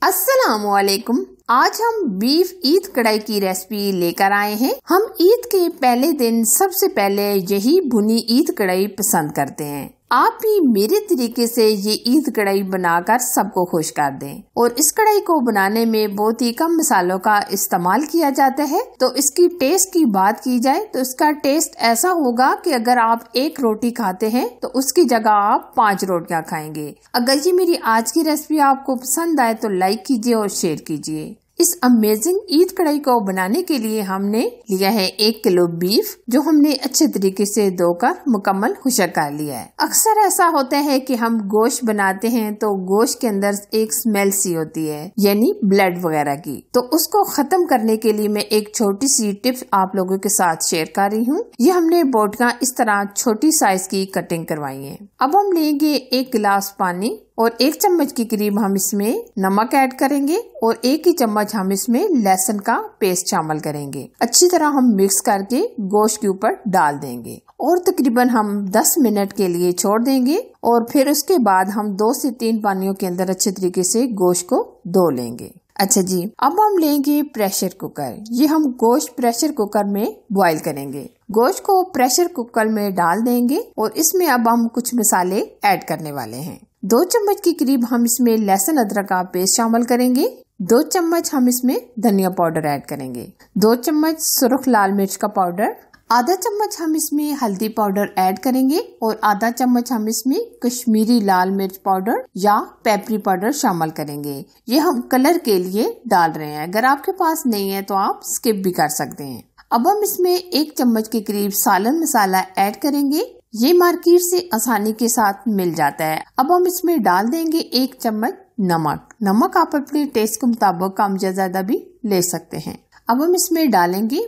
अस्सलामुअलैकुम। आज हम बीफ ईद कढ़ाई की रेसिपी लेकर आए हैं। हम ईद के पहले दिन सबसे पहले यही भुनी ईद कढ़ाई पसंद करते हैं। आप भी मेरे तरीके से ये ईद कढ़ाई बनाकर सबको खुश कर दें। और इस कढ़ाई को बनाने में बहुत ही कम मसालों का इस्तेमाल किया जाता है। तो इसकी टेस्ट की बात की जाए तो इसका टेस्ट ऐसा होगा कि अगर आप एक रोटी खाते हैं तो उसकी जगह आप 5 रोटियां खाएंगे। अगर ये मेरी आज की रेसिपी आपको पसंद आए तो लाइक कीजिए और शेयर कीजिए। इस अमेजिंग ईद कढ़ाई को बनाने के लिए हमने लिया है 1 किलो बीफ, जो हमने अच्छे तरीके से धोकर मुकम्मल खुशक कर लिया है। अक्सर ऐसा होता है कि हम गोश्त बनाते हैं तो गोश्त के अंदर एक स्मेल सी होती है, यानी ब्लड वगैरह की। तो उसको खत्म करने के लिए मैं एक छोटी सी टिप्स आप लोगों के साथ शेयर कर रही हूँ। ये हमने बोटियां इस तरह छोटी साइज की कटिंग करवाई है। अब हम लेंगे 1 गिलास पानी और 1 चम्मच के करीब हम इसमें नमक ऐड करेंगे और 1 ही चम्मच हम इसमें लहसुन का पेस्ट शामिल करेंगे। अच्छी तरह हम मिक्स करके गोश्त के ऊपर डाल देंगे और तकरीबन हम 10 मिनट के लिए छोड़ देंगे और फिर उसके बाद हम 2 से 3 पानियों के अंदर अच्छे तरीके से गोश्त को धो लेंगे। अच्छा जी, अब हम लेंगे प्रेशर कुकर। ये हम गोश्त प्रेशर कुकर में बॉईल करेंगे। गोश्त को प्रेशर कुकर में डाल देंगे और इसमें अब हम कुछ मसाले ऐड करने वाले हैं। 2 चम्मच के करीब हम इसमें लहसुन अदरक का पेस्ट शामिल करेंगे। 2 चम्मच हम इसमें धनिया पाउडर ऐड करेंगे। 2 चम्मच सुर्ख लाल मिर्च का पाउडर। आधा चम्मच हम इसमें हल्दी पाउडर ऐड करेंगे और आधा चम्मच हम इसमें कश्मीरी लाल मिर्च पाउडर या पेपरी पाउडर शामिल करेंगे। ये हम कलर के लिए डाल रहे हैं। अगर आपके पास नहीं है तो आप स्किप भी कर सकते हैं। अब हम इसमें 1 चम्मच के करीब सालन मसाला ऐड करेंगे। ये मार्केट से आसानी के साथ मिल जाता है। अब हम इसमें डाल देंगे 1 चम्मच नमक। नमक आप अपने टेस्ट के मुताबिक कम या ज्यादा भी ले सकते हैं। अब हम इसमें डालेंगे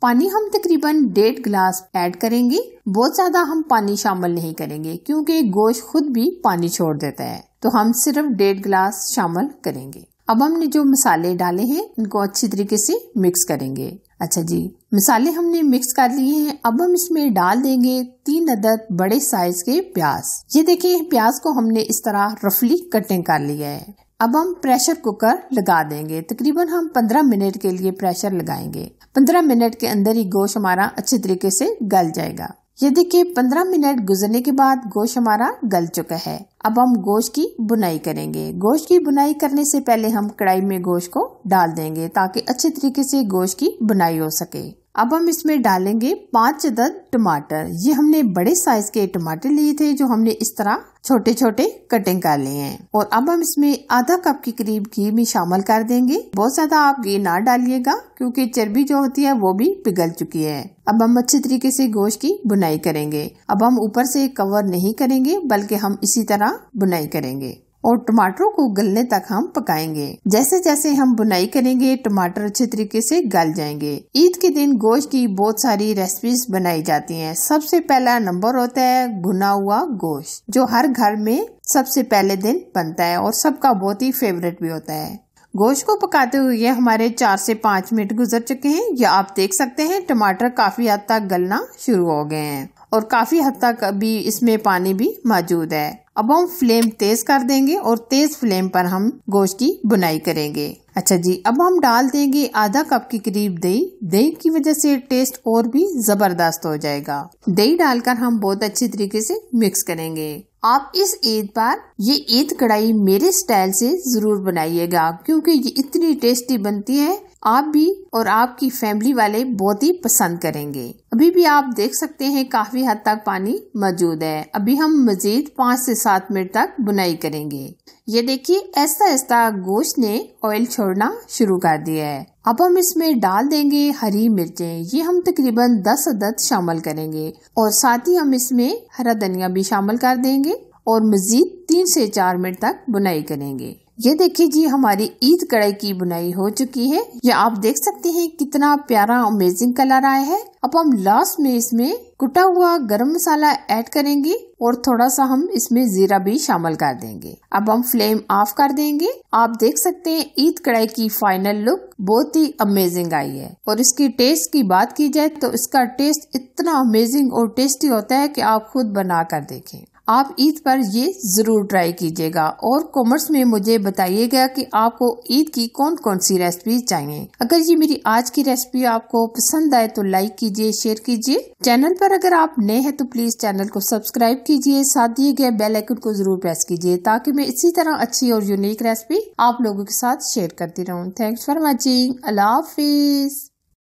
पानी हम तकरीबन 1.5 गिलास ऐड करेंगे। बहुत ज्यादा हम पानी शामिल नहीं करेंगे क्योंकि गोश्त खुद भी पानी छोड़ देता है, तो हम सिर्फ 1.5 गिलास शामिल करेंगे। अब हमने जो मसाले डाले हैं इनको अच्छी तरीके से मिक्स करेंगे। अच्छा जी, मसाले हमने मिक्स कर लिए हैं। अब हम इसमें डाल देंगे 3 अदद बड़े साइज के प्याज। ये देखिए, प्याज को हमने इस तरह रफली कटिंग कर लिया है। अब हम प्रेशर कुकर लगा देंगे। तकरीबन हम 15 मिनट के लिए प्रेशर लगाएंगे। 15 मिनट के अंदर ही गोश्त हमारा अच्छे तरीके से गल जाएगा। ये देखिए, 15 मिनट गुजरने के बाद गोश्त हमारा गल चुका है। अब हम गोश्त की बुनाई करेंगे। गोश्त की बुनाई करने से पहले हम कढ़ाई में गोश्त को डाल देंगे ताकि अच्छे तरीके से गोश्त की बुनाई हो सके। अब हम इसमें डालेंगे 5 अदद टमाटर। ये हमने बड़े साइज के टमाटर लिए थे जो हमने इस तरह छोटे छोटे कटिंग कर लिए हैं। और अब हम इसमें आधा कप के करीब घी भी शामिल कर देंगे। बहुत ज्यादा आप घी ना डालिएगा क्योंकि चर्बी जो होती है वो भी पिघल चुकी है। अब हम अच्छे तरीके से गोश्त की बुनाई करेंगे। अब हम ऊपर से कवर नहीं करेंगे बल्कि हम इसी तरह बुनाई करेंगे और टमाटरों को गलने तक हम पकाएंगे। जैसे जैसे हम बुनाई करेंगे टमाटर अच्छे तरीके से गल जाएंगे। ईद के दिन गोश्त की बहुत सारी रेसिपीज बनाई जाती हैं। सबसे पहला नंबर होता है भुना हुआ गोश्त, जो हर घर में सबसे पहले दिन बनता है और सबका बहुत ही फेवरेट भी होता है। गोश्त को पकाते हुए हमारे 4 से 5 मिनट गुजर चुके हैं। या आप देख सकते हैं टमाटर काफी हद तक गलना शुरू हो गए हैं और काफी हद तक अभी इसमें पानी भी मौजूद है। अब हम फ्लेम तेज कर देंगे और तेज फ्लेम पर हम गोश्त की बुनाई करेंगे। अच्छा जी, अब हम डाल देंगे आधा कप के करीब दही। दही की वजह से टेस्ट और भी जबरदस्त हो जाएगा। दही डालकर हम बहुत अच्छी तरीके से मिक्स करेंगे। आप इस ईद पर ये ईद कढ़ाई मेरे स्टाइल से जरूर बनाइएगा क्योंकि ये इतनी टेस्टी बनती है। आप भी और आपकी फैमिली वाले बहुत ही पसंद करेंगे। अभी भी आप देख सकते हैं काफी हद तक पानी मौजूद है। अभी हम मजीद 5 से 7 मिनट तक बुनाई करेंगे। ये देखिए, ऐसा ऐसा गोश्त ने ऑयल छोड़ना शुरू कर दिया है। अब हम इसमें डाल देंगे हरी मिर्चें। ये हम तकरीबन 10 अदद शामिल करेंगे और साथ ही हम इसमें हरा धनिया भी शामिल कर देंगे और मजीद 3 से 4 मिनट तक बुनाई करेंगे। ये देखिए जी, हमारी ईद कढ़ाई की बुनाई हो चुकी है। ये आप देख सकते हैं कितना प्यारा अमेजिंग कलर आया है। अब हम लास्ट में इसमें कुटा हुआ गरम मसाला ऐड करेंगे और थोड़ा सा हम इसमें जीरा भी शामिल कर देंगे। अब हम फ्लेम ऑफ कर देंगे। आप देख सकते हैं ईद कढ़ाई की फाइनल लुक बहुत ही अमेजिंग आई है। और इसकी टेस्ट की बात की जाए तो इसका टेस्ट इतना अमेजिंग और टेस्टी होता है कि आप खुद बना कर देखें। आप ईद पर ये जरूर ट्राई कीजिएगा और कमेंट्स में मुझे बताइएगा कि आपको ईद की कौन कौन सी रेसिपी चाहिए। अगर ये मेरी आज की रेसिपी आपको पसंद आए तो लाइक कीजिए, शेयर कीजिए। चैनल पर अगर आप नए हैं तो प्लीज चैनल को सब्सक्राइब कीजिए, साथ दिए गए बेल आइकन को जरूर प्रेस कीजिए ताकि मैं इसी तरह अच्छी और यूनिक रेसिपी आप लोगों के साथ शेयर करती रहूं। Thanks for watching. Allah Hafiz.